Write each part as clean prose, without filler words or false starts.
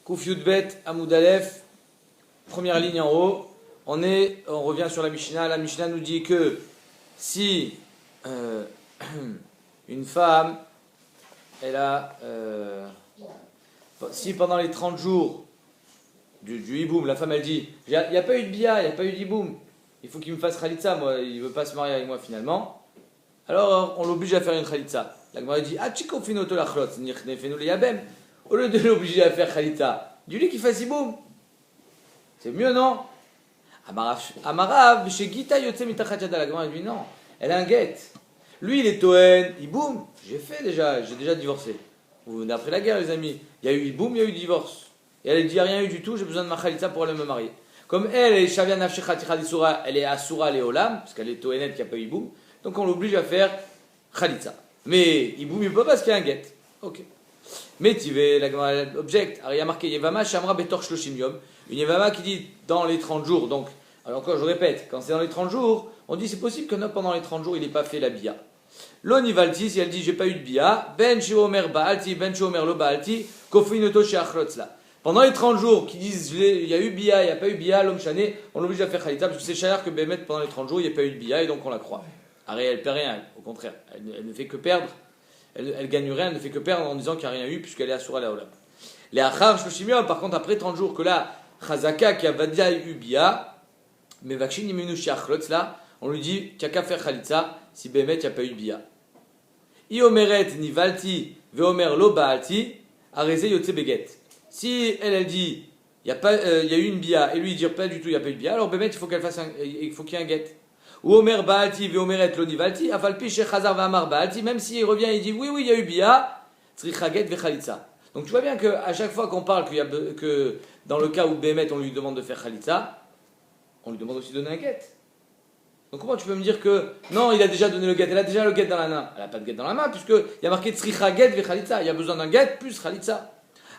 Kouf Yudbet, Amoud Aleph, première ligne en haut. On revient sur la Mishnah. La Mishnah nous dit que si une femme, elle a, si pendant les 30 jours du hiboum, la femme elle dit, il n'y a pas eu de bia, il n'y a pas eu d'hiboum, il faut qu'il me fasse khalitza, moi, il ne veut pas se marier avec moi finalement. Alors on l'oblige à faire une khalitza. La Gemara dit, au lieu de l'obliger à faire khalitza, dis-lui qu'il fasse hiboum. C'est mieux, non? Amarav, chez Gita Yotse Mitachachada, la Gemara dit non, elle a un guet. Lui il est Toen, hiboum, j'ai déjà divorcé. Vous venez après la guerre, les amis. Il y a eu hiboum, il y a eu divorce. Et elle dit, il n'y a rien eu du tout, j'ai besoin de ma khalitza pour aller me marier. Comme elle est Shavia Nafshecha Tichadisura, elle est Asura Leolam, parce qu'elle est Toenet qui n'a pas eu hiboum, donc on l'oblige à faire khalitza. Mais hiboum, il ne peut pas parce qu'il y a un guet. Ok. Mais tu veux, la Gemara objecte, il y a marqué Yevama Shamra Betor Shloshim Yom, une Yevama qui dit dans les 30 jours, donc, alors encore je répète, quand c'est dans les 30 jours, on dit c'est possible que pendant les 30 jours il n'ait pas fait la bia. L'onivalti, si elle dit j'ai pas eu de bia, ben sheomer baalti, ben sheomer lo baalti, kofinoto sheachlotzla. Pendant les 30 jours qui disent il y a eu bia, il n'y a pas eu bia, l'homme chané, on l'oblige à faire khalitza parce que c'est cher que Bémet pendant les 30 jours il n'y a pas eu de bia et donc on la croit. Arrête, elle perd rien, au contraire, elle ne fait que perdre, elle gagne rien, elle ne fait que perdre en disant qu'il n'y a rien eu puisqu'elle est asura la olam. Les achar shloshim, par contre après 30 jours que là, chazaka qui a déjà eu bia, mais vakshin imenu sheachlotzla, on lui dit qu'il n'y a qu'à faire khalitza si Bémet il n'y a pas eu de bia. I omeret ni valti veomer lo baalti, areze yotse beget. Si elle dit il y a eu une bia et lui il dit pas du tout il n'y a pas eu de bia, alors Bémet il faut qu'il y ait un get. Ou omer baalti veomeret lo ni valti, afalpi she chazar ve'amar baalti, même s'il revient et il dit oui il y a eu bia, tzricha get vechalitza. Donc tu vois bien qu'à chaque fois qu'on parle que dans le cas où Bémet on lui demande de faire khalitza, on lui demande aussi de donner un get. Donc comment tu peux me dire que non, il a déjà donné le get, elle a déjà le get dans la main. Elle n'a pas de get dans la main puisqu'il y a marqué tzricha get vechalitza, il y a besoin d'un get plus khalitza.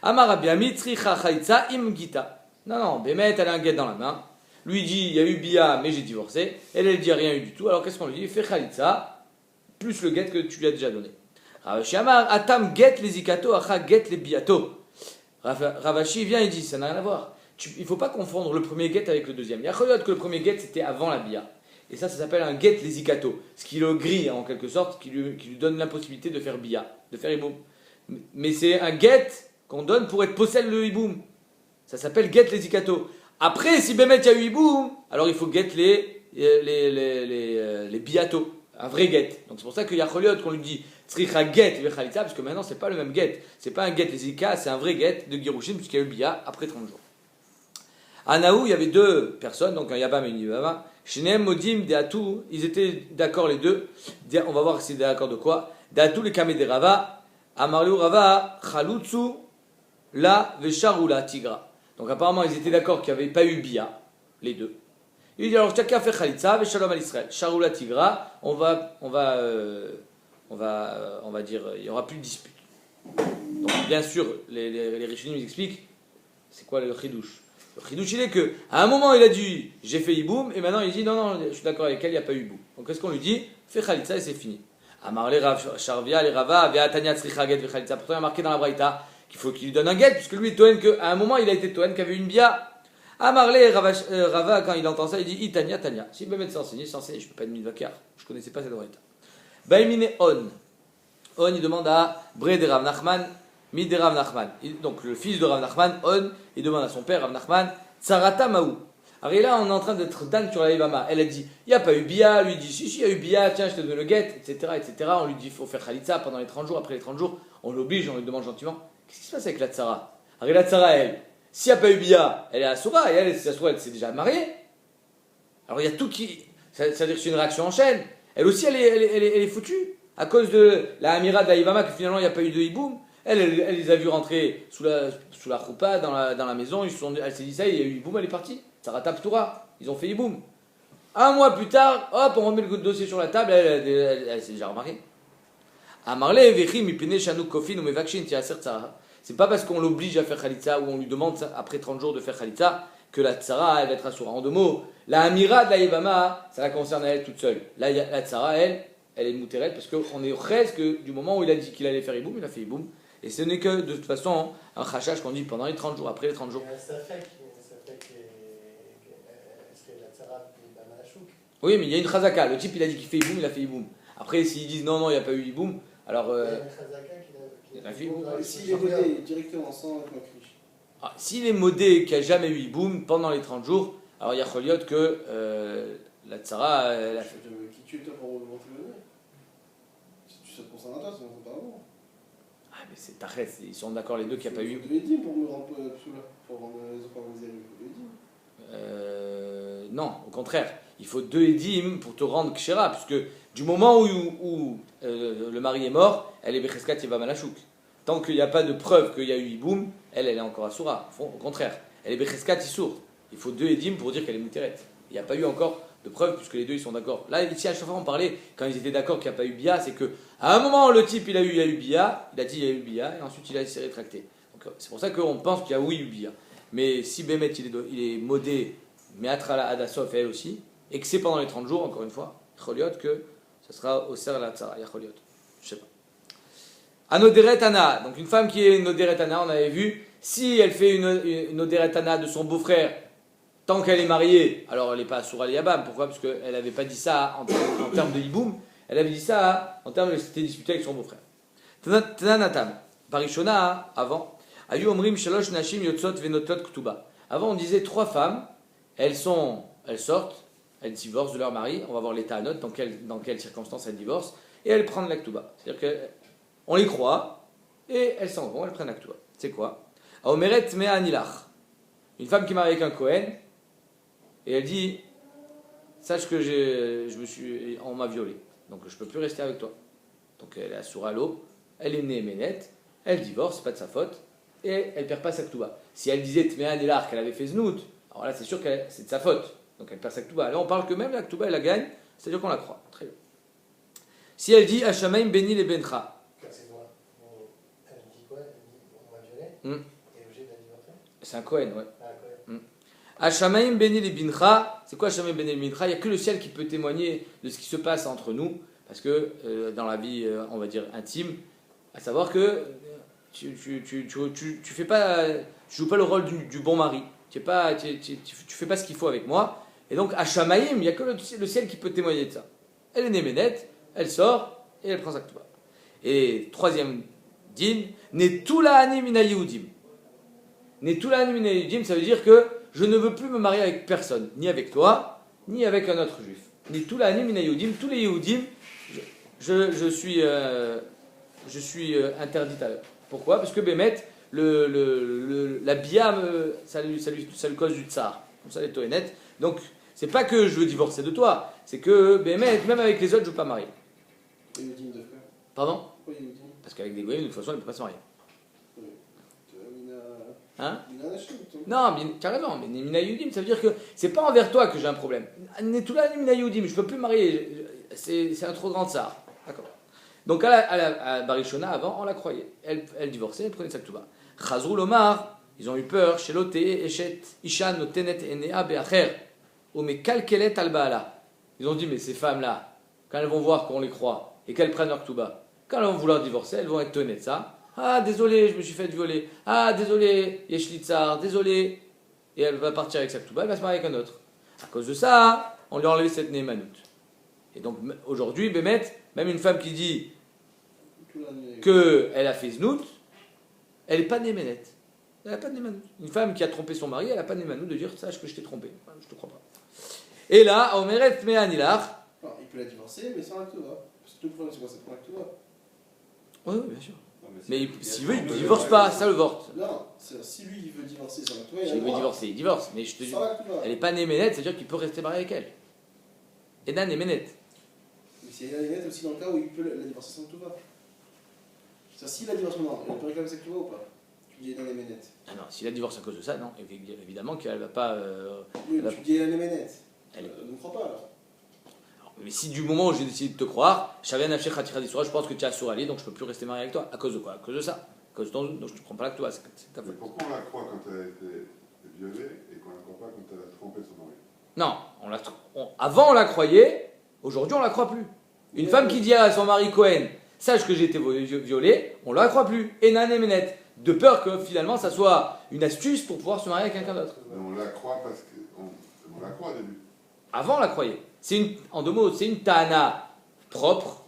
Amar Abiami tzricha khalitza im gita. Non, Bémet elle a un get dans la main. Lui dit il y a eu bia mais j'ai divorcé. Elle dit rien eu du tout. Alors qu'est-ce qu'on lui dit? Fais khalitza plus le get que tu lui as déjà donné. Ravashi Amar atam get les zikato acha get les biato. Ravashi vient et dit ça n'a rien à voir. Il ne faut pas confondre le premier get avec le deuxième. Il y a que le premier get c'était avant la bia. Et ça s'appelle un get lesikato, ce qui le grille en quelque sorte, qui lui donne l'impossibilité de faire bia, de faire hiboum. Mais c'est un get qu'on donne pour être possède le hiboum. Ça s'appelle get lesikato. Après, si Bémet y a eu hiboum, alors il faut get les biato, un vrai get. Donc c'est pour ça qu'il y a choliot qu'on lui dit tzricha get vechalitza, parce que maintenant c'est pas le même get. C'est pas un get lesika, c'est un vrai get de girushin, puisqu'il y a eu bia après 30 jours. À Naou, il y avait deux personnes, donc un Yabam et une Yibama. Shneem Modim, Deatou, ils étaient d'accord les deux. On va voir si c'est d'accord de quoi. Deatou, les Kamé de Rava, Amarliou Rava, Chalutsu, La, Vesharula, Tigra. Donc apparemment, ils étaient d'accord qu'il n'y avait pas eu Bia, les deux. Il dit alors, chacun fait Khalitza, Veshalom al Israël. Charula, Tigra, on va dire, il n'y aura plus de dispute. Donc bien sûr, les Rishonim expliquent, c'est quoi le Chidouche? Le chidouche il est que à un moment il a dit j'ai fait hiboum et maintenant il dit non je suis d'accord avec elle il n'y a pas eu hiboum. Donc qu'est-ce qu'on lui dit? Fais khalitza et c'est fini. Amar le Rav Sharvia le Rava via Tanya tzricha get ve khalitza. Pourtant il a marqué dans la braïta qu'il faut qu'il lui donne un get puisque lui est toen qu'à un moment il a été toen qu'il avait une bia. Amar le Rava quand il entend ça il dit Itania Tanya. Si Bémet s'enseigner je ne peux pas être mis de vakar. Je ne connaissais pas cette braïta. Baimine on il demande à Bre de Rav Nachman. Mid de Rav Nachman. Donc le fils de Rav Nachman, On, il demande à son père Rav Nachman, Tsarata Maou. Alors là, on est en train d'être dan sur la Yvama. Elle a dit, il n'y a pas eu bia. Lui dit, si, il y a eu bia, tiens, je te donne le guet, etc. On lui dit, il faut faire khalitza pendant les 30 jours. Après les 30 jours, on l'oblige, on lui demande gentiment. Qu'est-ce qui se passe avec la Tsara? Alors la Tsara, elle, s'il n'y a pas eu bia, elle est asura, et elle, si asura, elle s'est déjà mariée. Alors il y a tout qui. Ça veut dire que c'est une réaction en chaîne. Elle aussi, elle est foutue. À cause de la Amira de la Yvama, que finalement, il n'y a pas eu de hiboum. Elle les a vus rentrer sous la choupa dans la maison. Elle s'est dit ça, il y a eu hiboum, elle est partie. Sarah Toura, ils ont fait hiboum. Un mois plus tard, hop, on remet le dossier sur la table, elle s'est déjà remariée. C'est pas parce qu'on l'oblige à faire khalitza ou on lui demande après 30 jours de faire khalitza que la tsara elle va être assoura. En deux mots, la amira de la Yevama, ça la concerne elle toute seule. La tsara, elle est moutérette parce qu'on est presque du moment où il a dit qu'il allait faire hiboum, il a fait hiboum. Et ce n'est que, de toute façon, un chachash qu'on dit pendant les 30 jours, après les 30 jours. Ça fait que serait la tzara de Bamanachouk. Oui, mais il y a une chazaka. Le type, il a dit qu'il fait Iboum, il a fait Iboum. Après, s'ils disent non, non, il n'y a pas eu Iboum, alors. Il y a une chazaka qui a fait Iboum. S'il est modé directement sans avec ma criche. S'il est modé qui n'a jamais eu Iboum pendant les 30 jours, alors il y a Choliot que la tzara. Qui tue toi pour monter le nez? Si tu sautes pour ça à toi, sinon c'est pas bon. Ah, mais c'est Tachet, ils sont d'accord les deux qu'il n'y a pas eu. Il faut 2 édimes pour me rendre psoula, pour rendre les enfants miséreux. Il faut 2 édimes. Non, au contraire, il faut 2 édim pour te rendre kshera, puisque du moment où le mari est mort, elle est becheskat yeva malachouk. Tant qu'il n'y a pas de preuve qu'il y a eu iboum, elle est encore asura. Au contraire, elle est becheskat isour. Il faut 2 édim pour dire qu'elle est mouteret. Il n'y a pas eu encore de preuve, puisque les deux ils sont d'accord. Là, ici, à chaque fois, on parlait, quand ils étaient d'accord qu'il n'y a pas eu bia, c'est que à un moment, le type, il a eu bia, il a dit il y a eu bia, et ensuite il s'est rétracté. Donc, c'est pour ça qu'on pense qu'il y a oui eu bia. Mais si Bémet, il est modé, mais Atra Adasof, elle aussi, et que c'est pendant les 30 jours, encore une fois, Choliot, que ça sera au ser la tzara, Choliot. Je sais pas. Anoderet Ana, donc une femme qui est une Oderet Ana, on avait vu, si elle fait une Oderet Ana de son beau-frère, tant qu'elle est mariée, alors elle n'est pas Asura Yabam. Pourquoi? Parce qu'elle n'avait pas dit ça en termes de hiboum, elle avait dit ça en termes de s'était disputée avec son beau-frère. Tananatam, Parishona, avant, Ayu Omrim Shalosh Nashim Yotzot Venotot Ktuba. Avant, on disait 3 femmes, elles sortent, elles divorcent de leur mari, on va voir l'état à note, dans quelles circonstances elles divorcent, et elles prennent la Ktuba. C'est-à-dire qu'on les croit, et elles s'en vont, elles prennent la Ktuba. C'est quoi? Aomeret Mea Anilach. Une femme qui est mariée avec un Kohen, et elle dit, sache que on m'a violé, donc je ne peux plus rester avec toi. Donc elle est assoura à l'eau, elle est née ménette, elle divorce, pas de sa faute, et elle ne perd pas sa Ktuba. Si elle disait Tmean et qu'elle avait fait Znout, alors là c'est sûr que c'est de sa faute, donc elle perd sa Ktuba. Là on parle que même la Ktuba elle la gagne, c'est-à-dire qu'on la croit. Très bien. Si elle dit Hashamaim Beni le Bencha. C'est moi. Elle dit quoi? Elle dit on m'a violé. Et obligé de la divorcer. C'est un Kohen, ouais. Ah, Kohen. Hashamaim Beni le Bincha, c'est quoi Hashamaim Beni le Bincha? Il n'y a que le ciel qui peut témoigner de ce qui se passe entre nous, parce que dans la vie, on va dire intime, à savoir que tu fais pas, tu joues pas le rôle du bon mari, tu fais pas ce qu'il faut avec moi, et donc Hashamaim, il n'y a que le ciel qui peut témoigner de ça. Elle est née ménette, elle sort et elle prend sa Ktuba. Et troisième din, Netulani mina Yehudim. Netulani mina Yehudim, ça veut dire que je ne veux plus me marier avec personne, ni avec toi, ni avec un autre juif. Netulani mina Yehudim, tous les Yehudim, je suis interdite à eux. Pourquoi? Parce que Bémet, la bia, ça lui cause du tsar. Comme ça, les toénettes. Donc, c'est pas que je veux divorcer de toi, c'est que Bémet, même avec les autres, je ne veux pas marier. Yehudim de frère. Pardon? Pourquoi Yehudim? Parce qu'avec des goyim, de toute façon, elle ne peut pas se marier. Oui. Hein? Mina Nashim, toi. Non, carrément, mais Mina Yehudim, ça veut dire que c'est pas envers toi que j'ai un problème. Netula Mina Yehudim, je ne peux plus me marier, c'est un trop grand tsar. D'accord. Donc à Barishona, avant, on la croyait. Elle divorçait, elle prenait sa Ktuba. Chazrou Lomar, ils ont eu peur, Shelote, Eshet, Ishan, Notenet, Enea, Beacher, Ome Kalkelet al Baala. Ils ont dit, mais ces femmes-là, quand elles vont voir qu'on les croit et qu'elles prennent leur Ktuba, quand elles vont vouloir divorcer, elles vont être tenues de ça. Ah, désolé, je me suis fait violer. Ah, désolé, Yeshlitzar, désolé. Et elle va partir avec sa Ktuba, elle va se marier avec un autre. À cause de ça, on lui a enlevé cette Némanout. Et donc aujourd'hui, Bémet, même une femme qui dit qu'elle a fait Znout, elle n'est pas Néménette. Elle n'a pas de Némanout. Une femme qui a trompé son mari, elle n'a pas de Némanout de dire sache que je t'ai trompé. Enfin, je te crois pas. Et là, Omeret Me'anilach. Il peut la divorcer, mais sans la Ktuba. Parce que tout le problème, c'est quoi? C'est pour la Ktuba. Oui, bien sûr. Mais s'il veut, il ne divorce pas, ça le vort. Non, si lui il veut divorcer sans la Ktuba, il veut divorcer, il divorce. Mais je te dis, elle n'est pas Néménette, c'est-à-dire qu'il peut rester marié avec elle. Et là, Néménette. Mais c'est Néménette aussi dans le cas où il peut la divorcer sans Ktuba. S'il la divorce maintenant, elle peut réclamer sa Ktuba ou pas? Tu dis dans les ménettes. Ah non, s'il la divorce à cause de ça, non, évidemment qu'elle ne va pas. Oui, tu dis dans les ménettes. Elle ne me crois pas alors. Mais si du moment où j'ai décidé de te croire, je pense que tu es assourali, donc je ne peux plus rester marié avec toi. À cause de quoi? À cause de ça. À cause de ton donc je ne te prends pas là que toi, c'est ta faute. Mais pourquoi on la croit quand elle a été violée et qu'on ne la croit pas quand elle a trompé son mari? Non, avant on la croyait, aujourd'hui on la croit plus. Une femme qui dit à son mari Cohen, sache que j'ai été violée, on ne la croit plus. Et nan et menet, de peur que finalement ça soit une astuce pour pouvoir se marier avec quelqu'un d'autre. On la croit parce qu'on la croit au début. Avant, on la croyait. En deux mots, c'est une ta'ana propre,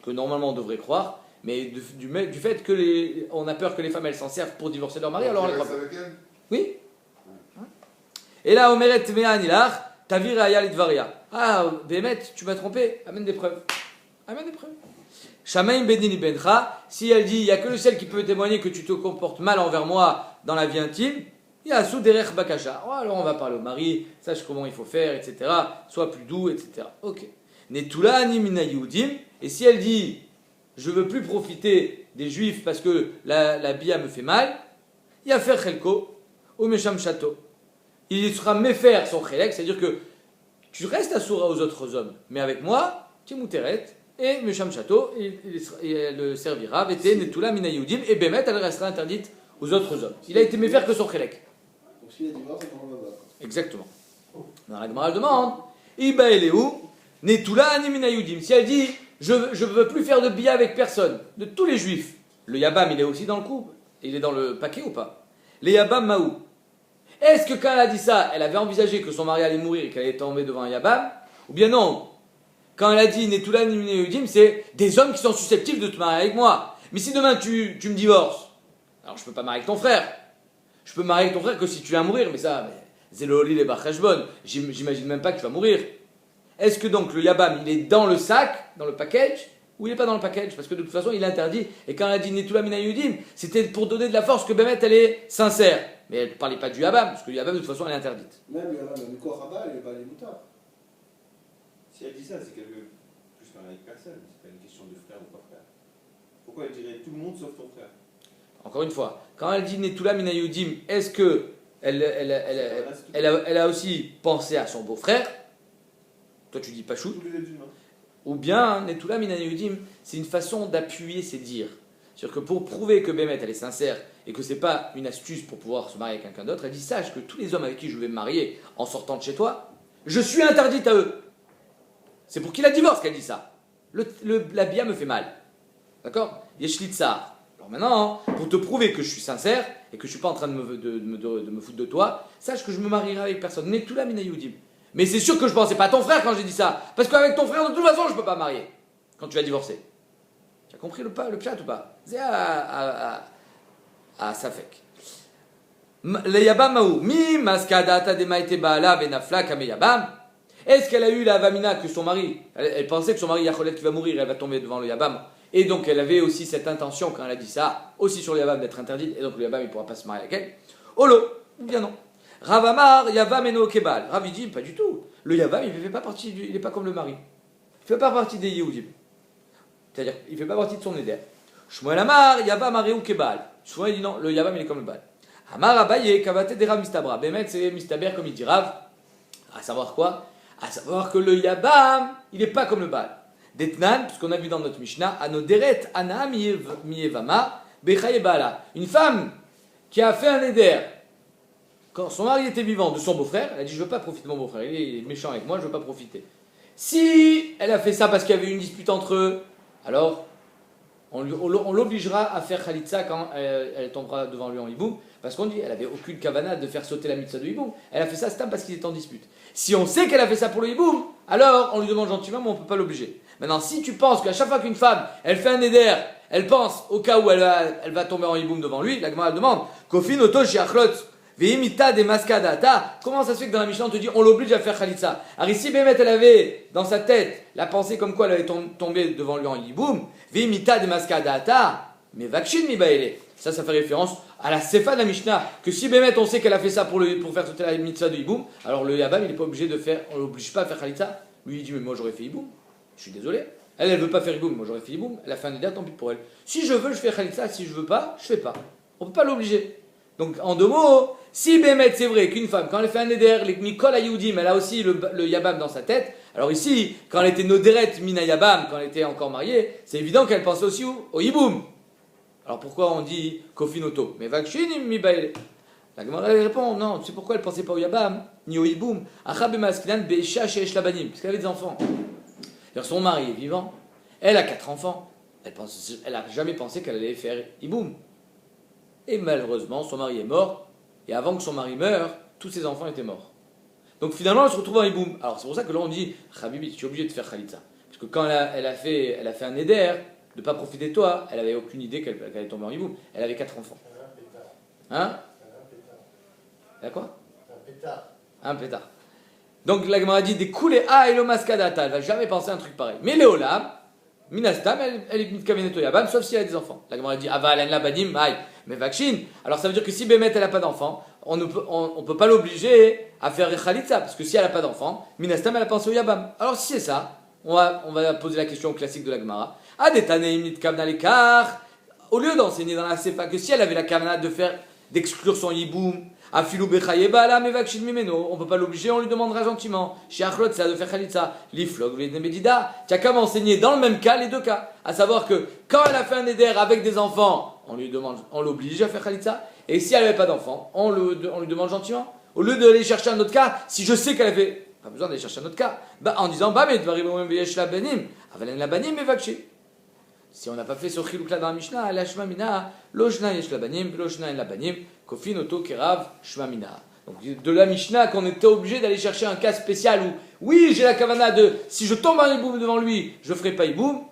que normalement on devrait croire, mais du fait que on a peur que les femmes elles s'en servent pour divorcer de leur mari, alors on la croit pas. Avec elle. Oui. Et là, Omeret Me'an Ilach, Tavir Aya Litvaria. Ah, Bémet, tu m'as trompé, amène des preuves. Amène des preuves. Shamaim Bedini Bencha, si elle dit, il n'y a que le ciel qui peut témoigner que tu te comportes mal envers moi dans la vie intime, il y a Souderech Bakasha. Oh, alors on va parler au mari, sache comment il faut faire, etc. Sois plus doux, etc. Ok. Netula Nimina Yehudim, et si elle dit, je veux plus profiter des juifs parce que la bia me fait mal, il y a faire Chelko, ou Mesham Chateau. Il sera méfaire son Chelek, c'est-à-dire que tu restes assoura aux autres hommes, mais avec moi, tu es mouteret, et Mesham Chateau, elle le servira, Vete Netula Mina Yehudim, et Bémet, elle restera interdite aux autres hommes. Il a été méfaire que son Chelek. Donc s'il y a divorce, c'est pour le baba. Exactement. Dans la Gemara, elle demande, Iba Eleu, Netula Animina Yehudim. Si elle dit, je ne veux plus faire de bia avec personne, de tous les juifs, le Yabam, il est aussi dans le couple, il est dans le paquet ou pas? Les Yabam Maou. Est-ce que quand elle a dit ça, elle avait envisagé que son mari allait mourir et qu'elle allait tomber devant un Yabam? Ou bien non? Quand elle a dit Netula Nimine Yehudim, c'est des hommes qui sont susceptibles de te marier avec moi. Mais si demain tu me divorces, alors je ne peux pas marier avec ton frère. Je peux marier avec ton frère que si tu viens mourir, mais ça, Zéloli les Bachashbon, j'imagine même pas que tu vas mourir. Est-ce que donc le Yabam, il est dans le sac, dans le package, ou il n'est pas dans le package? Parce que de toute façon, il est interdit. Et quand elle a dit Netula Mina Yehudim, c'était pour donner de la force que Bémet, elle est sincère. Mais elle ne parlait pas du Yabam, parce que le Yabam, de toute façon, elle est interdite. Même le Koraba, il n'est pas les moutards. Si elle dit ça, c'est qu'elle veut plus marier avec personne. C'est pas une question de frère ou pas frère. Pourquoi elle dirait tout le monde sauf ton frère? Encore une fois, quand elle dit Netula Mina Yehudim, est-ce que elle a aussi pensé à son beau-frère? Toi, tu dis pas chou. Tous les êtres humains. Ou bien, Netula Mina Yehudim, c'est une façon d'appuyer ses dires. C'est-à-dire que pour prouver que Bémet, elle est sincère et que c'est pas une astuce pour pouvoir se marier avec quelqu'un d'autre, elle dit sache que tous les hommes avec qui je vais me marier en sortant de chez toi, je suis interdite à eux. C'est pour qui la divorce qu'elle dit ça. La bia me fait mal. D'accord? Yeshlitsar. Alors maintenant, pour te prouver que je suis sincère et que je suis pas en train de me foutre de toi, sache que je me marierai avec personne. Netula Mina Yehudim. Mais c'est sûr que je pensais pas à ton frère quand j'ai dit ça. Parce qu'avec ton frère, de toute façon, je peux pas me marier. Quand tu vas divorcer. Tu as compris le pshat ou pas? C'est à Safek. Le Yabam Maou. Mi maskadata de maite baala benafla kame Yabam. Est-ce qu'elle a eu la vamina que son mari, elle pensait que son mari Yacholet qui va mourir, elle va tomber devant le Yabam. Et donc elle avait aussi cette intention quand elle a dit ça, aussi sur le Yabam d'être interdite. Et donc le Yabam il ne pourra pas se marier avec elle. Olo, ou bien non. Ravamar, Yavam eno kebal. Rav il dit pas du tout. Le Yavam il ne fait pas partie il n'est pas comme le mari. Il ne fait pas partie des Yehudim. C'est-à-dire, il ne fait pas partie de son éder. Shmuel Amar, Yavam areu kebal. Shmuel dit non, le Yavam il est comme le Baal. Amar Abaye, Kavate de Rav Mistabra. Bémet c'est Mistaber comme il dit Rav. À savoir quoi? À savoir que le Yabam, il n'est pas comme le Baal. Detnan, puisqu'on a vu dans notre Mishnah, Anoderet Ana Mievama Bechaye Baala. Une femme qui a fait un éder quand son mari était vivant de son beau-frère, elle a dit je ne veux pas profiter de mon beau-frère, il est méchant avec moi, je ne veux pas profiter. Si elle a fait ça parce qu'il y avait une dispute entre eux, alors on l'obligera à faire Khalitsa quand elle tombera devant lui en hiboum, parce qu'on dit elle avait aucune kavana de faire sauter la mitzvah de hiboum, elle a fait ça parce qu'ils étaient en dispute. Si on sait qu'elle a fait ça pour le hiboum, alors on lui demande gentiment, mais on ne peut pas l'obliger. Maintenant, si tu penses qu'à chaque fois qu'une femme, elle fait un éder, elle pense au cas où elle va tomber en hiboum devant lui, la Gemara demande, Kofin oto shiachlot, veimita de maskadata. Comment ça se fait que dans la Mishnah on te dit on l'oblige à faire Khalitsa? Alors ici, Bémet, elle avait dans sa tête la pensée comme quoi elle allait tomber devant lui en hiboum, veimita de maskadata, mais vakshin mi baele. Ça fait référence à la sefa de la Mishnah, que si Bémet on sait qu'elle a fait ça pour faire sauter la mitzvah de hiboum, alors le Yabam il n'est pas obligé de faire, on l'oblige pas à faire Khalitsa. Lui il dit mais moi j'aurais fait hiboum, je suis désolé. Elle veut pas faire hiboum, moi j'aurais fait hiboum, elle a fait un éder, tant pis pour elle. Si je veux, je fais Khalitsa, si je veux pas, je fais pas. On peut pas l'obliger. Donc en deux mots, si Bémet c'est vrai qu'une femme, quand elle fait un éder, les Mikol Ayoudim, elle a aussi le Yabam dans sa tête, alors ici, quand elle était Noderet Mina Yabam, quand elle était encore mariée, c'est évident qu'elle pensait aussi au hiboum. Alors pourquoi on dit Kofinoto? Mais Vakshin mi baile. La Gemara répond non, tu sais pourquoi elle pensait pas au Yabam, ni au hiboum? Achab Maskinan Be'esha Sheesh Labanim, parce qu'elle avait des enfants. Alors son mari est vivant, elle a 4 enfants. Elle n'a jamais pensé qu'elle allait faire hiboum. Et malheureusement, son mari est mort. Et avant que son mari meure, tous ses enfants étaient morts. Donc finalement, elle se retrouve en hiboum. Alors c'est pour ça que là on dit, Habibi, tu es obligé de faire khalitza. Parce que quand elle a fait un éder, de ne pas profiter de toi, elle n'avait aucune idée qu'elle allait tomber en hiboum. Elle avait 4 enfants. Hein? Elle a quoi? Un pétard. Un pétard. Donc la Gemara dit des coulées a et le mascadata. Elle va jamais penser à un truc pareil. Mais Léolam, Minastam, elle est mitkaveneto yabam, sauf si elle a des enfants. La Gemara dit aval la banim maï. Mais vakshin. Alors ça veut dire que si Bémet elle n'a pas d'enfants, on ne peut pas l'obliger à faire khalitza. Parce que si elle n'a pas d'enfants, Minastam elle a pensé au yabam. Alors si c'est ça, on va poser la question classique de la Gemara. Adetaneim nitkavna lekar. Au lieu d'enseigner dans la Sefa que si elle avait la kavana d'exclure son yiboum, on ne peut pas l'obliger, on lui demandera gentiment. Chez Achlot, c'est de faire Khalitza. L'iflog, l'idemedida. Tu as qu'à m'enseigner dans le même cas, les deux cas. À savoir que quand elle a fait un éder avec des enfants, on l'oblige à faire Khalitza. Et si elle n'avait pas d'enfants, on lui demande gentiment. Au lieu d'aller chercher un autre cas, si je sais qu'elle avait pas besoin d'aller chercher un autre cas, en disant, mais la banim, mais vakshi. Si on n'a pas fait ce chilouk-là dans la Mishnah, la shmamina, lo shna yesh labanim, lo shna en labanim, kofin oto kerav shmamina. Donc de la Mishnah qu'on était obligé d'aller chercher un cas spécial où, oui, j'ai la kavana de, si je tombe en hiboum devant lui, je ne ferai pas hiboum.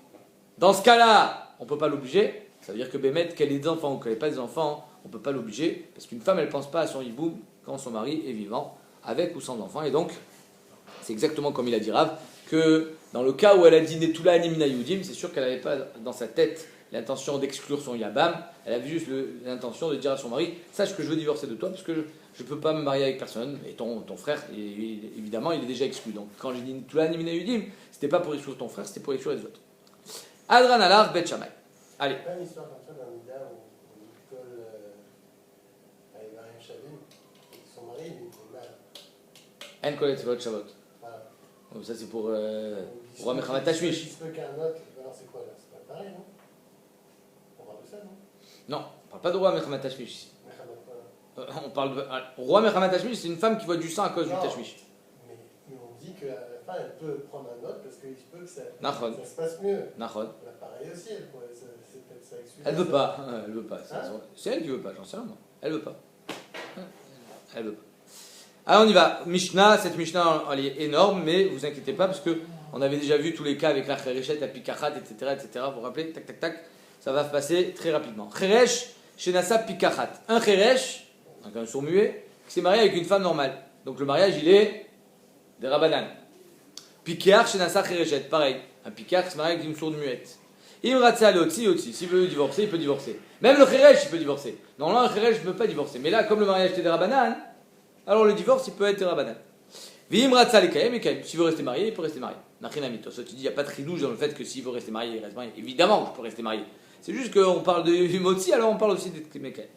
Dans ce cas-là, on ne peut pas l'obliger. Ça veut dire que Bémet, qu'elle ait des enfants ou qu'elle n'ait pas des enfants, on ne peut pas l'obliger. Parce qu'une femme, elle ne pense pas à son hiboum quand son mari est vivant, avec ou sans enfants. Et donc, c'est exactement comme il a dit Rav, que dans le cas où elle a dit Netula Animina Yudim, c'est sûr qu'elle n'avait pas dans sa tête l'intention d'exclure son Yabam, elle avait juste l'intention de dire à son mari, sache que je veux divorcer de toi parce que je ne peux pas me marier avec personne, et ton frère, évidemment, il est déjà exclu. Donc quand j'ai dit Netula Animina Yudim, c'était pas pour exclure ton frère, c'était pour exclure les autres. Adran Alar Bet Shammai. Allez. Il y a pas une histoire comme ça d'un Nida où Nicole avait marié un Chavin, et son mari, il était mal. En Kolet Shabbat Shabbat. Voilà. Donc ça c'est pour Roi Mechamat Tashmish. Il se peut qu'un autre, alors c'est quoi là? C'est pas pareil, non? On parle de ça, non? Non, on parle pas de Roi Mechamat Tashmish ici. Mechamat quoi? On parle de Roi Mechamat Tashmish, c'est une femme qui voit du sang à cause du Non. Tashmish. Mais on dit qu'à la fin, elle peut prendre un autre parce qu'il se peut que ça se passe mieux. Nahon. Là, pareil aussi, elle pourrait, c'est peut-être ça excuse. Elle veut pas, elle veut pas. Hein? C'est elle qui veut pas, j'en sais rien moi. Elle veut pas. Elle veut pas. Alors on y va. Mishnah, cette Mishnah elle est énorme, mais vous inquiétez pas parce que on avait déjà vu tous les cas avec la Khereshet, la Pikachat, etc. Vous vous rappelez, tac tac tac, ça va se passer très rapidement. Kheresh, Shenasa Pikachat. Un Kheresh, donc un sourd-muet, qui s'est marié avec une femme normale. Donc le mariage il est des Rabbanan. Pikar, Shenasa Khereshet, pareil. Un Pikar qui se marie avec une sourde muette. Imratsa Lotsi, s'il veut divorcer, il peut divorcer. Même le Kheresh, il peut divorcer. Normalement, un Kheresh ne peut pas divorcer. Mais là, comme le mariage était des Rabbanan, alors le divorce, il peut être Rabbanan. Vimratsa Lekayem, et s'il veut rester marié, il peut rester marié. Nachinamito. Ça, tu dis, il n'y a pas de tridouche dans le fait que s'il veut rester marié, il reste marié. Évidemment, je peux rester marié. C'est juste qu'on parle de Motsi, alors on parle aussi de Mekayem.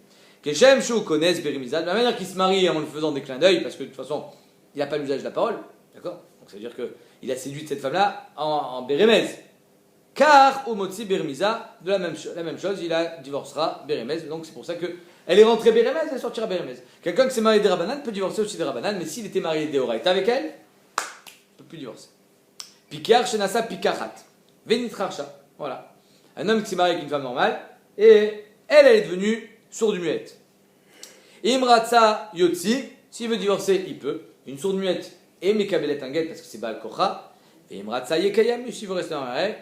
Keshem, Shou, connaissent Berimizad. De la manière qu'il se marie en lui faisant des clins d'œil, parce que de toute façon, il n'a pas l'usage de la parole. D'accord? Donc ça veut dire qu'il a séduit cette femme-là en Bérémez. Car au Motsi Bermiza, de la même chose, il divorcera Bérémez. Donc c'est pour ça qu'elle est rentrée Bérémez, elle sortira Bérémez. Quelqu'un qui s'est marié des Rabbanan peut divorcer aussi des Rabbanan, mais s'il était marié des Horaïta avec elle, il ne peut plus divorcer. Pikar Shenasa Pikachat. Venitracha. Voilà. Un homme qui s'est marié avec une femme normale, et elle est devenue sourde-muette. Imratsa Yotzi, s'il veut divorcer, il peut. Une sourde-muette et Mekabelet Anget, parce que c'est Baal Kocha. Et Imratsa Yekayam, s'il veut rester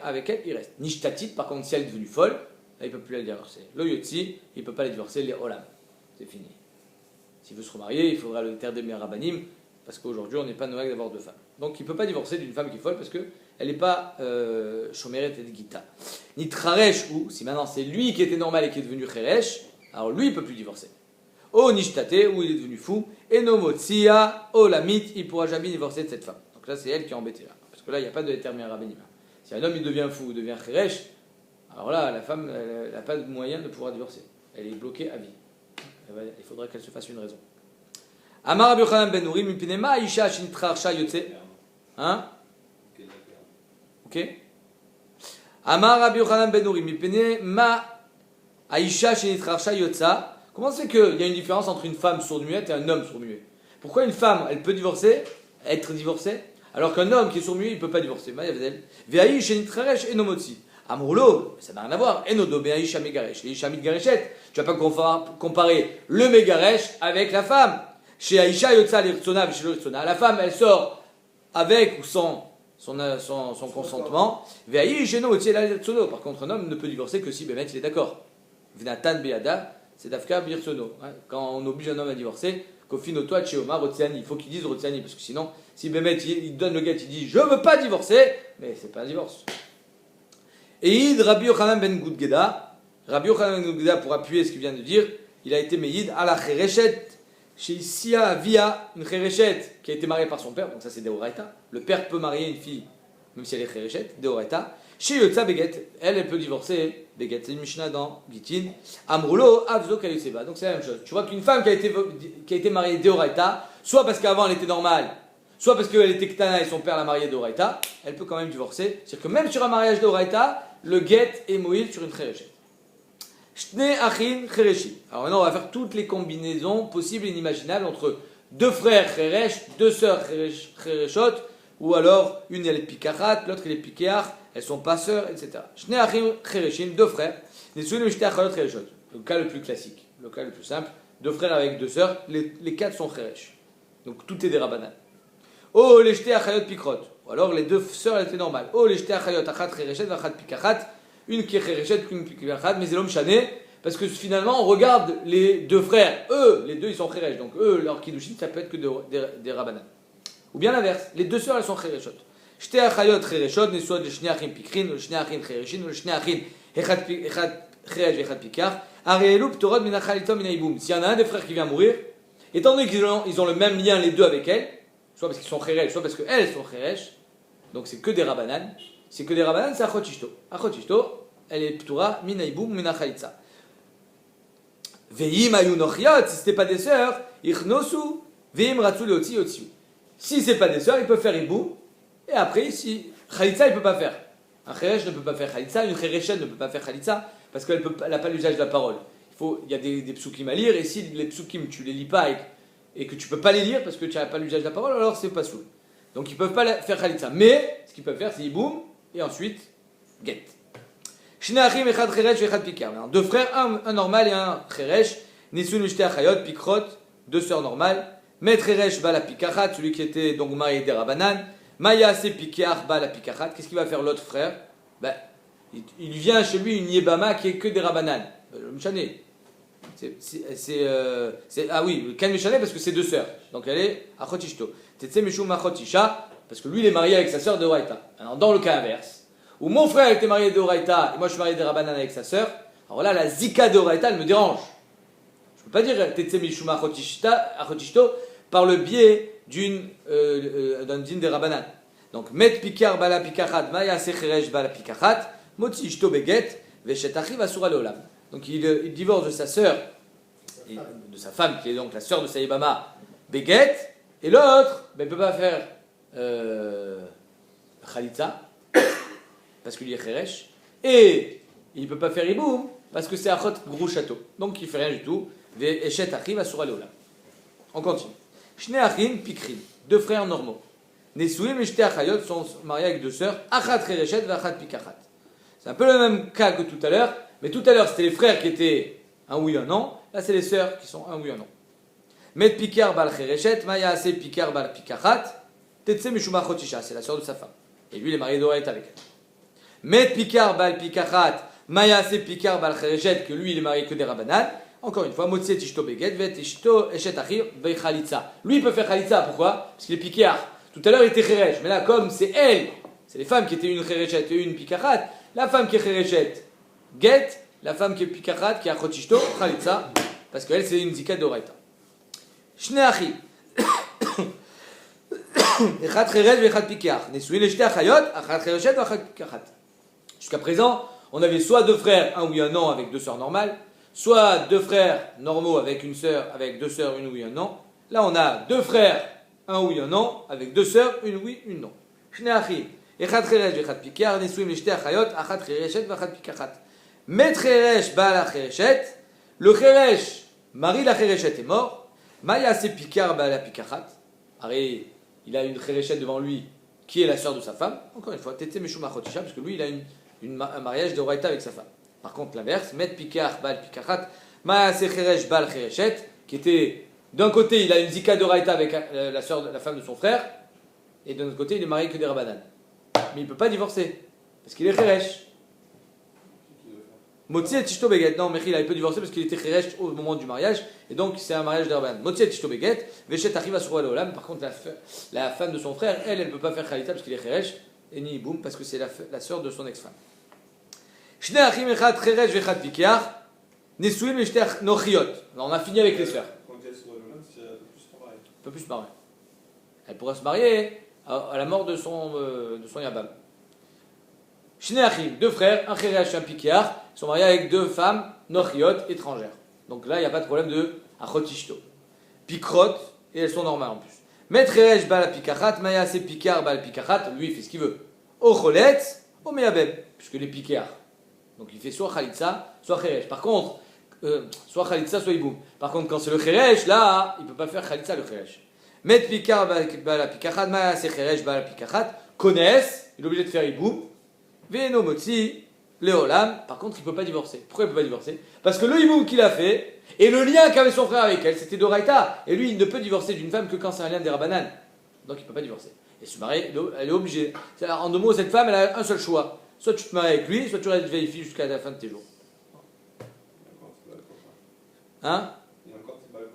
avec elle, il reste. Nishtatit, par contre, si elle est devenue folle, là, il ne peut plus la divorcer. Le Yotzi, il ne peut pas la divorcer, les Olam. C'est fini. S'il veut se remarier, il faudra le terre des Rabanim, parce qu'aujourd'hui, on n'est pas noël d'avoir deux femmes. Donc, il ne peut pas divorcer d'une femme qui est folle, parce qu'elle n'est pas Shomeret et Gita. Ni Traresh, ou si maintenant c'est lui qui était normal et qui est devenu Cheresh, alors lui, il ne peut plus divorcer. O Nishtate, où il est devenu fou, et Nomotsia, Olamit, il ne pourra jamais divorcer de cette femme. Donc là, c'est elle qui est embêtée là. Parce que là, il n'y a pas de terme Rabanim. Si un homme il devient fou ou devient Cheresh, alors là, la femme, elle n'a pas de moyen de pouvoir divorcer. Elle est bloquée à vie. Il faudrait qu'elle se fasse une raison. Amar Rabbi Yochanan ben Nuri, Mipinema, Isha, Shinitra, Arsha, Yotze. Hein? Ok? Amar Rabbi Yochanan ben Nuri, Mipinema, Aisha, Shinitra, Arsha, Yotza. Comment c'est qu'il y a une différence entre une femme sourde-muette et un homme sourd-muet? Pourquoi une femme, elle peut divorcer, être divorcée, alors qu'un homme qui est sourd-muet, il ne peut pas divorcer? Amroulo, ça n'a rien à voir. Enodo Beaisha Megaresh. Les Isha Mitgareshet. Tu vas pas comparer le Megaresh avec la femme. Chez Aisha Yotza l'Irtsona, chez l'Irtsona. La femme, elle sort avec ou sans son consentement. Veaï Geno Otzi l'Irtsono. Par contre, un homme ne peut divorcer que si Bémet il est d'accord. Vnatan Beada, c'est Dafka Birtsono. Quand on oblige un homme à divorcer, Kofino toi chez Omar Rotsiani. Il faut qu'il dise Rotsiani, parce que sinon, si Bémet il donne le get, il dit je veux pas divorcer, mais c'est pas un divorce. Et Id Rabbi Yochanan ben Gudgeda, Rabbi Yochanan ben Gudgeda, pour appuyer ce qu'il vient de dire, il a été Meïd à la Chereshet, chez Sia via une Chereshet qui a été mariée par son père, donc ça c'est Deoraita. Le père peut marier une fille, même si elle est Chereshet, Deoraita. Chez Yotza Beget, elle peut divorcer, Beget, c'est une Mishnah dans Gitin. Amrulo, Avzo Kayuseba, donc c'est la même chose. Tu vois qu'une femme qui a été mariée Deoraita, soit parce qu'avant elle était normale, soit parce qu'elle était Ktana et son père l'a mariée Deoraita, elle peut quand même divorcer. C'est-à-dire que même sur un mariage Deoraita, le get est moïl sur une Chereshet. Shne Achin Chereshi. Alors maintenant, on va faire toutes les combinaisons possibles et inimaginables entre deux frères Cheresh, deux sœurs Chereshot, ou alors une elle est Pikachat, l'autre elle est Pikeach, elles sont pas sœurs, etc. Shne Achin Chereshim, deux frères. Le cas le plus classique, le cas le plus simple, deux frères avec deux sœurs, les quatre sont Cheresh. Donc tout est des Rabbanan. Oh, les Shte Achayot Pikrot. Ou alors les deux sœurs elles étaient normales. Oh, les Shte Achayot Achat Chereshet, Vachat Pikachat. Une qui est Chereshet, une qui est Pikachat, mais c'est l'homme chané. Parce que finalement, on regarde les deux frères. Eux, les deux, ils sont Cheresh. Donc eux, leur Kiddushin, ça peut être que des Rabbanan. Ou bien l'inverse. Les deux sœurs, elles sont Chereshot. Shte Achayot Chereshot, ne soit le Shne Achim Pikrin, ou le Shne Achim Chereshin, ou le Shne Achim Echat Cheresh, Echat Pikach. Arielou, Ptorod, Minachalitom, Minaiboum. S'il y en a un des frères qui vient mourir, étant donné qu'ils ont le même lien, les deux avec elle, soit parce qu'ils sont Cheresh, soit parce qu'elles sont Cheresh, donc c'est que des Rabbanan. C'est que des Rabbanan, c'est Achot Ishto. Achot Ishto, elle est Ptura, Minaiboum, Minachalitza. Veim Ayunochiot, si ce n'était pas des sœurs, Ichnosu, Veim Ratsu Leotzi Yotziu. Si ce n'est pas des sœurs, ils peuvent faire Iboum, et après, si Chalitza, il ne peut pas faire. Un Cheresh ne peut pas faire Chalitza, une Chereshet ne peut pas faire Chalitza, parce qu'elle n'a pas l'usage de la parole. Il y a des psukim à lire, et si les psukim, tu ne les lis pas et que tu ne peux pas les lire parce que tu n'as pas l'usage de la parole, alors c'est pas soul. Donc ils ne peuvent pas faire Khalitza. Mais ce qu'ils peuvent faire, c'est Iboum et ensuite Get. Shnachim echad cheresh echad pikar. Deux frères, un normal et un cheresh. Nisun ushte achayot pikrot, deux sœurs normales. Met cheresh bala pikachat, celui qui était donc marié des Rabbanan. Maya se pikar bala pikachat. Qu'est-ce qu'il va faire l'autre frère? Il vient chez lui une yébama qui est que des Rabbanan. Le Mchané. Ah oui, le Kan Meshane parce que c'est deux sœurs. Donc elle est Achot Ishto. Tetse Meshum Achot Isha parce que lui il est marié avec sa sœur de Oraita. Alors dans le cas inverse, où mon frère était marié de Oraita et moi je suis marié de Rabbanan avec sa sœur, alors là la Zika de Oraita elle me dérange. Je ne peux pas dire Tetse Meshum Achot Ishto par le biais d'un din des Rabbanan. Donc Met Pikar Bala Pikachat Maya Secheresh Bala Pikachat Motzi Ishto Beget Veshet Achiv Asura Leolam. Donc il divorce de sa sœur, de sa femme qui est donc la sœur de Saïbama, Beget, et l'autre, il ne peut pas faire Khalitza, parce qu'il est Cheresh, et il ne peut pas faire Iboum, parce que c'est Achot Grou Château. Donc il ne fait rien du tout. Eshet Achiv Asura Leolam. On continue. Shne Achim Pikrin, deux frères normaux. Nesouim et Shte Achayot sont mariés avec deux sœurs, Achat Chereshet et Achat Pikachat. C'est un peu le même cas que tout à l'heure. Mais tout à l'heure, c'était les frères qui étaient un oui, un non. Là, c'est les sœurs qui sont un oui, un non. Met pikar bal chereshet, maya ase pikar bal pikachat, tetse mishuma chotisha, c'est la sœur de sa femme. Et lui, il est marié d'Oraita avec elle. Met pikar bal pikachat, maya ase pikar bal chereshet, que lui, il est marié que des Rabbanan. Encore une fois, motse tishto beget, vet tishto eshet achir bechalitza. Lui, il peut faire chalitza, pourquoi? Parce qu'il est pikar. Tout à l'heure, il était cheresh, mais là, comme c'est elle, c'est les femmes qui étaient une chereshet et une pikachat, la femme qui est chereshet, Get, la femme qui est Pikachat, qui est Achotishto, Khalitza, parce qu'elle c'est une Zika d'Oraita. Shne Achi. Echad Cheresh ve Echad Pikach. Nesouin le Shte Achayot, Achat Chereshet ve Achat Pikachat. Jusqu'à présent, on avait soit deux frères, un oui, un non, avec deux sœurs normales, soit deux frères normaux avec une sœur, avec deux sœurs, une oui, un non. Là, on a deux frères, un oui, un non, avec deux sœurs, une oui, une non. Shne Achi. Echad Cheresh ve Echad Pikach. Nesouin le Shte Achayot, Achat Chereshet ve Achat Pikachat. Met Cheresh ba la Chereshet, le Cheresh, mari la Chereshet est mort, Maya se pikar ba la pikachat, il a une Chereshet devant lui qui est la sœur de sa femme, encore une fois, Tete Meshum Achotisha, parce que lui il a une un mariage de Oraïta avec sa femme. Par contre, l'inverse, Met Pikar Bal Pikachat, Maase Cheresh Bal Chereshet, qui était d'un côté, il a une zika de Oraïta avec la femme de son frère, et de l'autre côté, il est marié que des Rabbanan. Mais il ne peut pas divorcer, parce qu'il est Cheresh. Motzi et Tishto Beget. Non, Mechila, il peut divorcer parce qu'il était Cheresh au moment du mariage, et donc c'est un mariage de Rabbanan. Motzi et Tishto Beget, Veshet arrive sur Olam. Par contre, la femme de son frère, elle ne peut pas faire Khalita parce qu'il est Cheresh, et ni Boum parce que c'est la sœur de son ex-femme. Shne Achim Echad Cheresh Vechad Pikiach, Nesuim Veshtech Nochiot. Alors on a fini avec les sœurs. Quand elle est sur le même, c'est un peu plus pareil. Elle peut plus se marier. Elle pourra se marier à la mort de son Yabam. Shne Achim, deux frères, un Cheresh et un Pikiach, sont mariés avec deux femmes Nochiot étrangères. Donc là, il n'y a pas de problème de Achotishto. Pikrot, et elles sont normales en plus. Met Cheresh Bal Pikachat, Maya se Pikar Bal Pikachat, lui il fait ce qu'il veut. Au Choletz, au Meabem, puisque les Pikar. Donc il fait soit Khalitsa, soit Cheresh. Par contre, soit Khalitsa, soit Iboum. Par contre, quand c'est le Cheresh, là, il ne peut pas faire Khalitsa le Cheresh. Met Pikar Bal Pikachat, Maya se Cheresh Bal Pikachat, connaissent, il est obligé de faire Iboum. Veno Motzi, Léolam, par contre, il ne peut pas divorcer. Pourquoi il ne peut pas divorcer? Parce que le Iboum qu'il a fait, et le lien qu'avait son frère avec elle, c'était d'Oraïta. Et lui, il ne peut divorcer d'une femme que quand c'est un lien des Rabbanan. Donc il ne peut pas divorcer. Et se marier, elle est obligée. En deux mots, cette femme, elle a un seul choix. Soit tu te maries avec lui, soit tu restes vieille fille jusqu'à la fin de tes jours. Hein?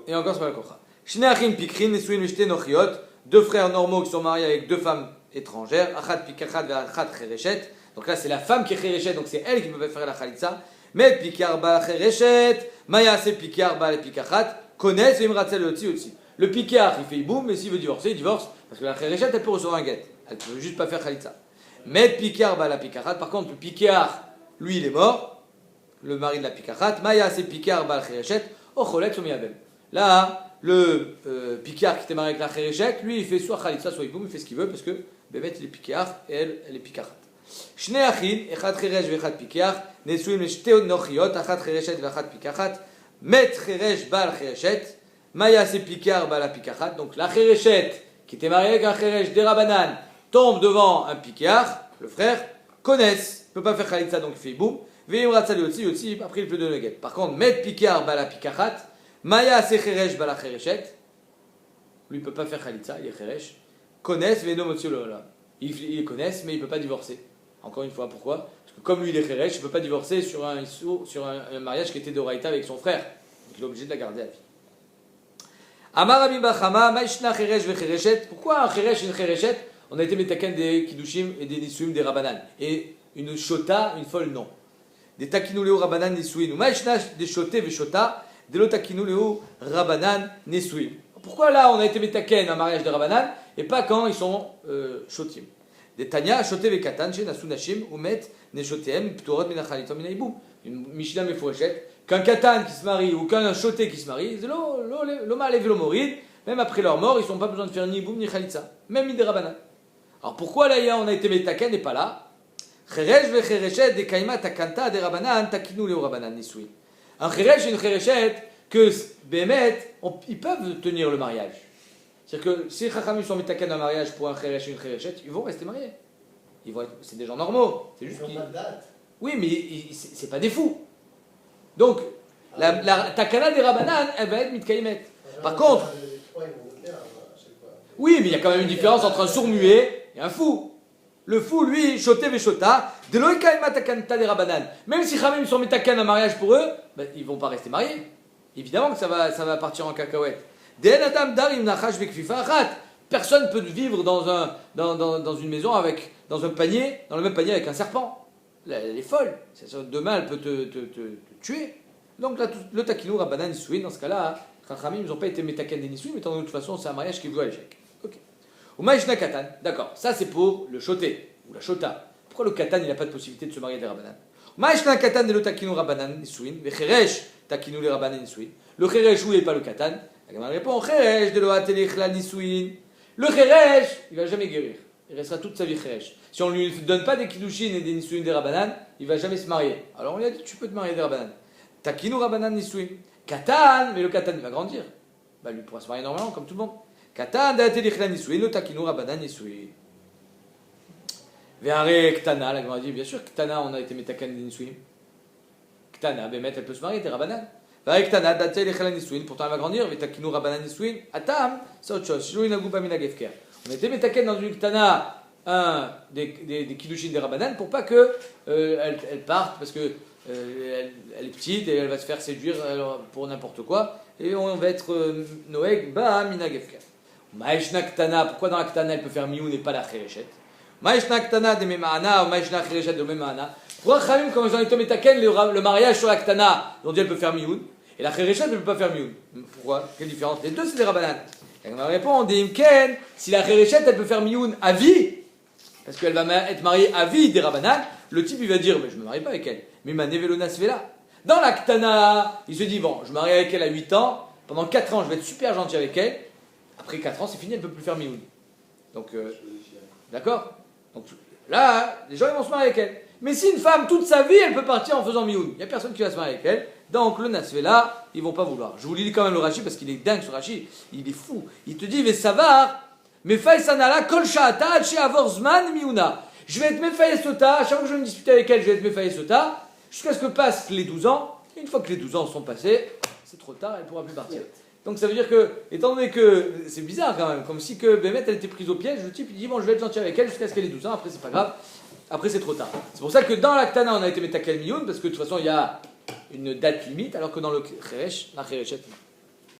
Et encore, c'est pas le contrat. Shneachim Pikrin, Nesuin Mishte Nochiot, deux frères normaux qui sont mariés avec deux femmes étrangères, Achat Pikachat et Achat Chereshet. Donc là, c'est la femme qui est Chereshet, donc c'est elle qui peut faire la Khalitsa. Mais Pikar Bal Chereshet, Maya se Pikar Bal Pikachat, connaissent et Imratzel aussi. Le Pikar, il fait Iboum, mais s'il veut divorcer, il divorce. Parce que la Chereshet, elle peut recevoir un guet. Elle peut juste pas faire Khalitsa. Mais Pikar Bal Pikachat, par contre, le Pikar, lui, il est mort. Le mari de la Pikachat, Maya se Pikar Bal Chereshet, Ocholet ou Miabem. Là, le Pikar qui était marié avec la Chereshet, lui, il fait soit Khalitsa, soit Iboum, il fait ce qu'il veut, parce que Bémet, il est Pikar et elle est Pikachat. שני אחים, אחד חירש ואחד פיקח, נשואים לשתי נוחיות, אחת חירשת ואחת פיקחת, מת חירש בעל חירשת, מה יעשה פיקח בעל הפיקחת? Donc la חירשת, qui était mariée avec un חירש des Rabbanan, tombe devant un picach, le frère, connaissent, ne peut pas faire Khalitsa, donc il fait boum, ואם רצה להוציא, après il peut donner le guet. Par contre, מת פיקח בעל הפיקחת, מה יעשה חירש בעל החירשת? Lui ne peut pas faire Khalitsa, il est חירש, connaissent, ואינו מוציא לו לעולם. Ils connaissent, mais il ne peut pas divorcer. Encore une fois, pourquoi? Parce que comme lui il est Cheresh, il ne peut pas divorcer sur un mariage qui était d'Oraïta avec son frère. Donc il est obligé de la garder à vie. Amar Rabbi Bachama, Maishna Cheresh ve Chereshet. Pourquoi un Cheresh et une Chereshet? On a été métaken des Kiddushim et des Nisuim des Rabbanan. Et une Shota, une folle, non. Des Takinuleo Rabbanan Nisuim. Maishna des Shoté ve Shota, des lo Takinuleo Rabbanan Nisuim. Pourquoi là on a été métaken un mariage de Rabbanan et pas quand ils sont Shotim? Des Tanya, Shoté ve Katan, chez Nasu Nashim, Umet, Neshotem, Ptorot Menachalitom Minaibou. Une Mishnah Meforeshet, qu'un Katan qui se marie ou qu'un Shoté qui se marie, c'est l'Oma Lev l'Omorid, même après leur mort, ils n'ont pas besoin de faire ni Boum ni Khalitsa, même ni des Rabbanan. Alors pourquoi là on a été Metaken et pas là? Cheresh ve Chereshet, des Kaima Takanta, des Rabbanan, Takinu le Rabbanan Nisui. Un Cheresh et une Chereshet, que Bémet, ils peuvent tenir le mariage. C'est-à-dire que si les Chachamim sont metaken un mariage pour un Cheresh et une Chereshet, ils vont rester mariés. C'est des gens normaux. C'est juste Ils n'ont pas de date. Oui, mais c'est pas des fous. Donc, la takana des Rabbanan, elle va être mitkaimet. Par contre, oui, mais il y a quand même une différence entre un sourd-muet et un fou. Le fou, lui, shoté veshota, de loïkaima takanta des Rabbanan. Même si Chachamim sont metaken un mariage pour eux, ben, ils vont pas rester mariés. Évidemment que ça va partir en cacahuète. Personne ne peut vivre dans une maison dans un panier, dans le même panier avec un serpent. Elle est folle. Demain, elle peut te tuer. Donc là, le takinou rabbanan nisouin, dans ce cas-là, Chachamim, ils n'ont pas été métaken des nisouin, mais de toute façon, c'est un mariage qui est voué à l'échec. Ok. Ou maïshna katan, d'accord, ça c'est pour le shoté, ou la shota. Pourquoi le katan, il n'a pas de possibilité de se marier des rabbanan? Maïshna katan de le takinou rabbanan nisouin, ve cheresh takinou les rabbanan nisouin. Le cheresh, où n'est pas le katan? La Gemara répond, cheresh de lo atelich la nisouin. Le cheresh, il ne va jamais guérir. Il restera toute sa vie cheresh. Si on ne lui donne pas des kiddushin et des nisouin des rabbanan, il ne va jamais se marier. Alors on lui a dit, tu peux te marier des rabbanan. Takinou rabbanan nisouin. Katan, mais le katan il va grandir. Bah, lui pourra se marier normalement comme tout le monde. Katan da atelich la nisouin, le takinou rabbanan nisouin. Ve'are Ktana, la Gemara dit, bien sûr, Ktana, on a été Metaken des Nisuim. Ktana, Bémet, elle peut se marier, t'es Rabanan. Ve'are Ktana, Datel et Chala Nisuin, pourtant elle va grandir, Ve'takinu Rabanan Nisuin, Atam, c'est autre chose. Shilou Inagu Bamina Gefker. On a été Metaken dans une Ktana, des Kiddushin des Rabanan, pour pas que elle parte, parce que elle est petite et elle va se faire séduire pour n'importe quoi, et on va être Noeg Bamina Gefker. Maïshna Ktana, pourquoi dans la Ktana elle peut faire Mioun et pas la Chereshet? Maïshna Ktana de Memahana ou Maïshna Chereshet de Memahana. Pourquoi Khamim, comme ils ont été Metaken, le mariage sur la Ktana, dont elle peut faire Mioun, et la Chereshet ne peut pas faire Mioun? Pourquoi? Quelle différence? Les deux c'est des Rabanan. Et on répond, on dit Imken, si la Chereshet elle peut faire Mioun à vie, parce qu'elle va être mariée à vie des Rabanan, le type il va dire, mais je ne me marie pas avec elle. Mais ma Nevelona Svela. Dans la Ktana, il se dit, bon, je me marie avec elle à 8 ans, pendant 4 ans je vais être super gentil avec elle, après 4 ans c'est fini, elle ne peut plus faire Mioun. Donc, d'accord? Donc là, les gens ils vont se marier avec elle. Mais si une femme, toute sa vie, elle peut partir en faisant Mioun, il n'y a personne qui va se marier avec elle, donc le Nasvela, ils ne vont pas vouloir. Je vous lis quand même le Rashi parce qu'il est dingue ce Rashi, il est fou. Il te dit, Vesavar, Mefaisanala, Kol Sha'ata, Che Avorzman, Miouna. Je vais être Mefaï Sota, à chaque fois que je vais me disputer avec elle, je vais être Mefaï Sota, jusqu'à ce que passent les 12 ans. Et une fois que les 12 ans sont passés, c'est trop tard, elle ne pourra plus partir. Donc ça veut dire que, étant donné que, c'est bizarre quand même, comme si que Bémet elle était prise au piège, le type il dit bon je vais être gentil avec elle jusqu'à ce qu'elle ait 12 ans, après c'est pas grave, après c'est trop tard. C'est pour ça que dans la Ktana on a été Metakel Mioun, parce que de toute façon il y a une date limite, alors que dans le Cheresh, la Chereshet,